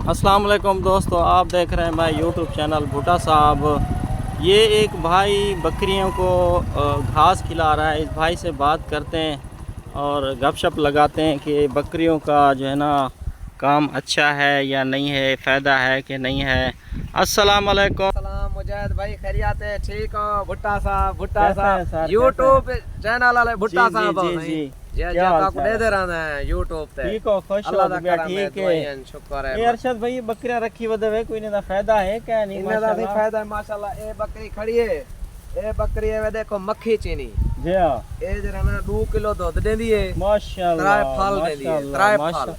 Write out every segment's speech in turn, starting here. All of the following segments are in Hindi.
अस्सलाम वालेकुम दोस्तों, आप देख रहे हैं मैं यूट्यूब चैनल भुट्टा साहब। ये एक भाई बकरियों को घास खिला रहा है। इस भाई से बात करते हैं और गपशप लगाते हैं कि बकरियों का जो है ना काम अच्छा है या नहीं है, फ़ायदा है कि नहीं है। अस्सलाम वालेकुम। सलाम मुजाहिद भाई, खैरियत है? ठीक हो? भुट्टा साहब सर? यूट्यूब चैनल वाले भुट्टा साहब जी दे रहा है यूट्यूब पे। ठीक हो? खुश हो? ठीक है, शुक्र है। ये अरशद भाई बकरियां रखी वदे कोई ना फायदा है क्या? नहीं माशाल्लाह फायदा है माशाल्लाह। ए बकरी खड़ी है, ए बकरी है देखो मक्खी चीनी जी हां। ए जरा ना 2 किलो दूध देंदी है माशाल्लाह। 3 फल देंदी है, 3 फल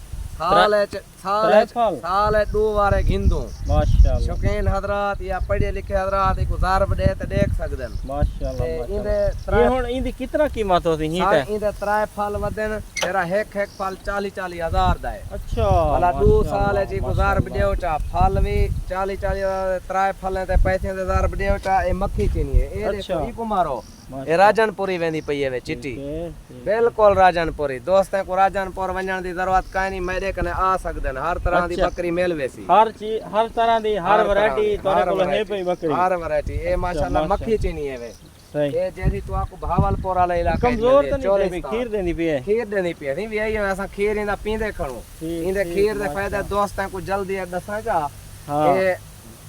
साल है 2 बारे घिंदू माशाल्लाह। शौकीन हजरात या पढ़े लिखे हजरात एक गुजार बड़े ते देख सकदन माशाल्लाह। इंदे ये हुन इंदी कितना कीमत होती है? इंदे 3 फल वदन तेरा एक फल 40 हजार दा है। अच्छा वाला 2 साल है जी गुजार बड़े चा फल भी 40 3 फल ते 35,000 बड़े चा। ए मक्खी चीनी है ए देखो ई कुमारो ए राजनपुरी वेंदी पई है चिट्टी, बिल्कुल राजनपुरी। दोस्तों को राजनपुर वणन दी जरूरत काई नहीं, मेरे कने आ सकदन। हर तरह दी बकरी मिल वेसी, हर चीज हर तरह दी हर वैरायटी तोरे कोल है पई बकरी, हर वैरायटी। ए माशाल्लाह मक्खी चीनी है वे सही। ए जेदी तो आपको भावलपुर वाला इलाका कमजोर तो नहीं है, खीर देनी पई है, खीर देनी पई है। नहीं भी है असा खीर इंदा पींदे खणो इंदे खीर दे फायदा दोस्तों को जल्दी दसा जा। ए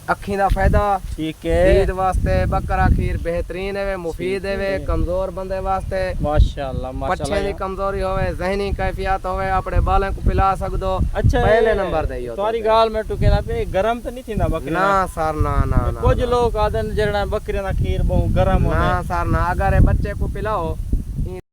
अखी दा फायदा ठीक है, ईद वास्ते बकरा खीर बेहतरीन है, मुफीद है कमजोर बंदे वास्ते। माशाल्लाह पछे माशाल्लाह। दी कमजोरी होवे, जहनी कैफियत होवे, अपने बाले को पिला सकदो। अच्छा पहले नंबर दे यो तोरी गाल में टुके ना पे गरम तो नहीं थींदा बकरी ना सर ना ना ना। कुछ लोग आदन जड़ा बकरी ना खीर बहु गरम हो ना सर ना। अगर बच्चे को पिलाओ